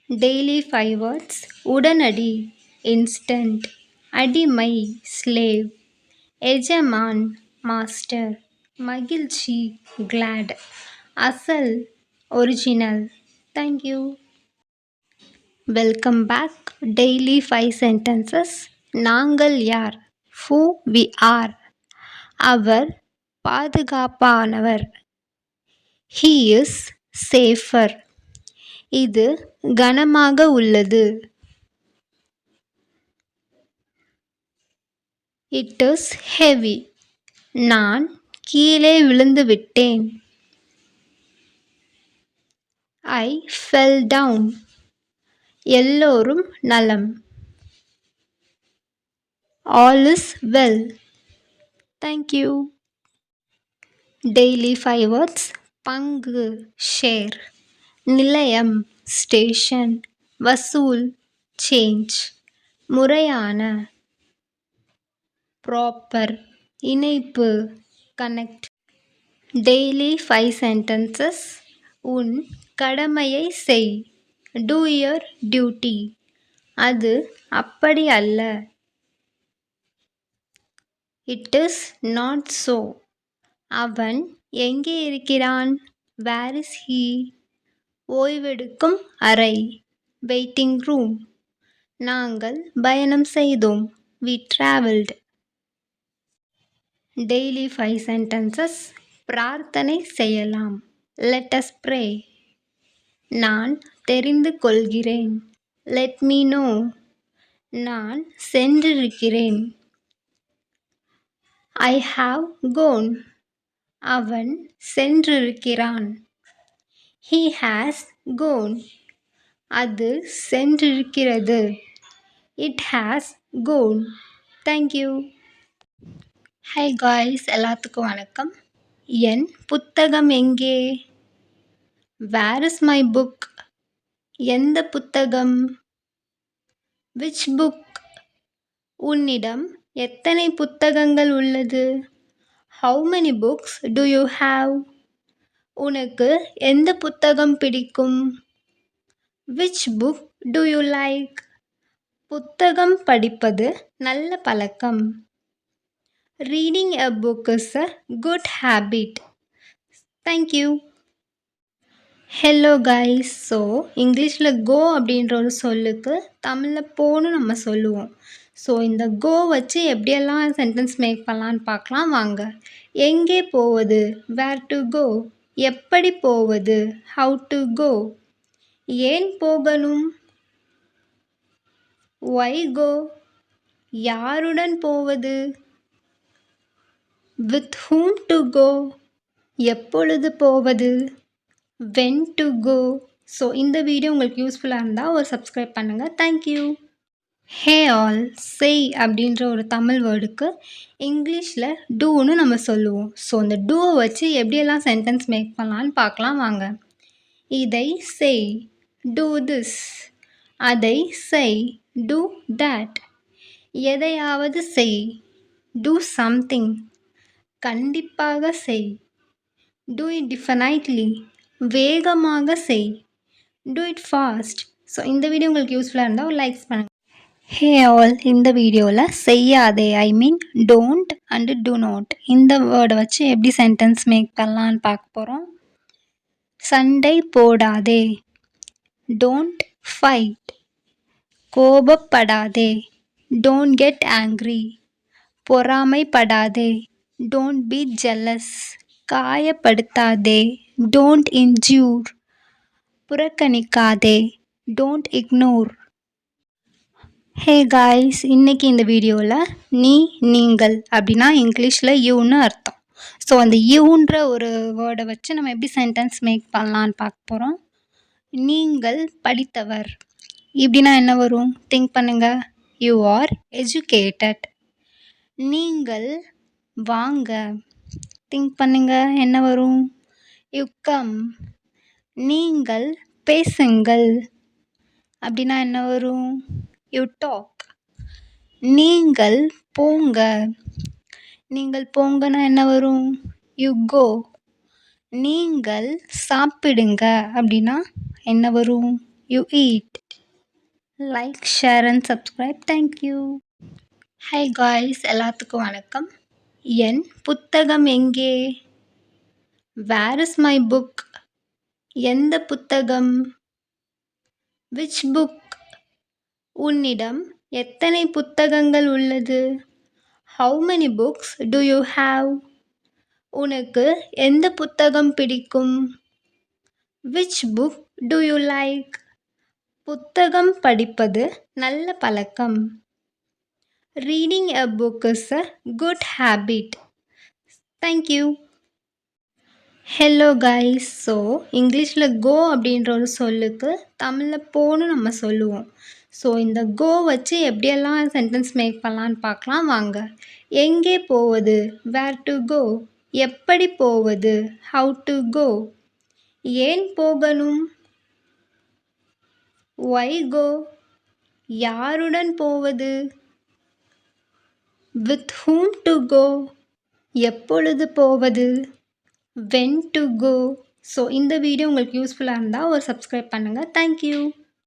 Daily 5 words. உடனடி instant, அடிமை slave, எஜமான் master, மகிழ்ச்சி glad, அசல் original. Thank you. Welcome back. Daily 5 sentences. நாங்கள் யார்? Who we are. Our பாதுகாப்பானவர். He is safer. இது கனமாக உள்ளது. It is heavy. நான் கீழே விழுந்து விட்டேன். I fell down. எல்லோரும் நலம். All is well. Thank you. Daily 5 words. பங்கு share, நிலையம் ஸ்டேஷன், வசூல் சேஞ்ச், முறையான ப்ராப்பர், இணைப்பு கனெக்ட். Daily 5 sentences. உன் கடமையை செய். Do your duty. அது அப்படி அல்ல. It is not so. அவன் எங்கே இருக்கிறான்? Where is he? ஓய்வெடுக்கும் அறை வெயிட்டிங் ரூம். நாங்கள் பயணம் செய்தோம். We traveled. Daily 5 sentences. பிரார்த்தனை செய்யலாம். Let us pray. நான் தெரிந்து கொள்கிறேன். Let me know. நான் சென்றிருக்கிறேன். I have gone. அவன் சென்றிருக்கிறான். He has gone. அது சென்றிருக்கிறது. It has gone. Thank you. Hi guys, எல்லாத்துக்கும் வணக்கம். என் புத்தகம் எங்கே? Where is my book? எந்த புத்தகம்? Which book? உன்னிடம் எத்தனை புத்தகங்கள் உள்ளது? How many books do you have? உனக்கு எந்த புத்தகம் பிடிக்கும்? Which book do you like? புத்தகம் படிப்பது நல்ல பழக்கம். Reading a book is a good habit. Thank you. Hello guys. So இங்கிலீஷில் கோ அப்படின்ற ஒரு சொல்லுக்கு தமிழில் போன்னு நம்ம சொல்லுவோம். ஸோ இந்த கோ வச்சு எப்படியெல்லாம் சென்டென்ஸ் மேக் பண்ணலான்னு பார்க்கலாம் வாங்க. எங்கே போவது? Where to go. எப்படி போவது? How to go. ஏன் போகணும்? Why go. யாருடன் போவது? With whom to go. எப்பொழுது போவது? When to go. ஸோ இந்த வீடியோ உங்களுக்கு யூஸ்ஃபுல்லாக இருந்தால் ஒரு சப்ஸ்கிரைப் பண்ணுங்கள். தேங்க்யூ. Hey all. செய் அப்படின்ற ஒரு தமிழ் வேர்டுக்கு இங்கிலீஷில் டூன்னு நம்ம சொல்லுவோம். ஸோ அந்த டூவை வச்சு எப்படியெல்லாம் சென்டென்ஸ் மேக் பண்ணலான்னு பார்க்கலாம் வாங்க. இதை செய். Do this. அதை செய். Do that. எதையாவது செய். Do something. கண்டிப்பாக செய். Do it definitely. வேகமாக செய். Do it fast. ஸோ இந்த வீடியோ உங்களுக்கு யூஸ்ஃபுல்லாக இருந்தால் ஒரு லைக்ஸ் பண்ணுங்கள். Hey all. இந்த வீடியோவில் செய்யாதே டோன்ட் அண்டு டூ நாட் இந்த வேர்டை வச்சு எப்படி சென்டென்ஸ் மேக் பண்ணலான்னு பார்க்க போகிறோம். சண்டை போடாதே. Don't fight. கோபப்படாதே. Don't get angry. பொறாமைப்படாதே. Don't be jealous. காயப்படுத்தாதே. Don't injure. புறக்கணிக்காதே. Don't ignore. ஹே காய்ஸ், இன்றைக்கி இந்த வீடியோவில் நீங்கள் அப்படின்னா இங்கிலீஷில் யூன்னு அர்த்தம். ஸோ அந்த யூன்ற ஒரு வேர்டை வச்சு நம்ம எப்படி சென்டென்ஸ் மேக் பண்ணலான்னு பார்க்க போகிறோம். நீங்கள் படித்தவர் இப்படின்னா என்ன வரும்? திங்க் பண்ணுங்கள். You are educated. நீங்கள் வாங்க. திங்க் பண்ணுங்கள். என்ன வரும்? You come. நீங்கள் பேசுங்கள் அப்படின்னா என்ன வரும்? You talk. நீங்கள் போங்க. நீங்கள் போங்கன்னா என்ன வரும்? You go. நீங்கள் சாப்பிடுங்க அப்படின்னா என்ன வரும்? you eat. Like, share and subscribe. Thank you. Hi guys, எல்லாத்துக்கும் வணக்கம். என் புத்தகம் எங்கே? Where is my book? எந்த புத்தகம்? Which book? உன்னிடம் எத்தனை புத்தகங்கள் உள்ளது? How many books do you have? உனக்கு எந்த புத்தகம் பிடிக்கும்? Which book do you like? புத்தகம் படிப்பது நல்ல பழக்கம். Reading a book is a good habit. Thank you. Hello guys. So இங்கிலீஷில் கோ அப்படின்ற ஒரு சொல்லுக்கு தமிழில் போன்னு நம்ம சொல்லுவோம். ஸோ இந்த கோ வச்சு எப்படியெல்லாம் சென்டென்ஸ் மேக் பண்ணலான்னு பார்க்கலாம் வாங்க. எங்கே போவது? Where to go. எப்படி போவது? How to go. ஏன் போகணும்? Why go. யாருடன் போவது? With whom to go. எப்பொழுது போவது? when to go. ஸோ இந்த வீடியோ உங்களுக்கு யூஸ்ஃபுல்லாக இருந்தால் ஒரு சப்ஸ்கிரைப் பண்ணுங்கள். தேங்க்யூ.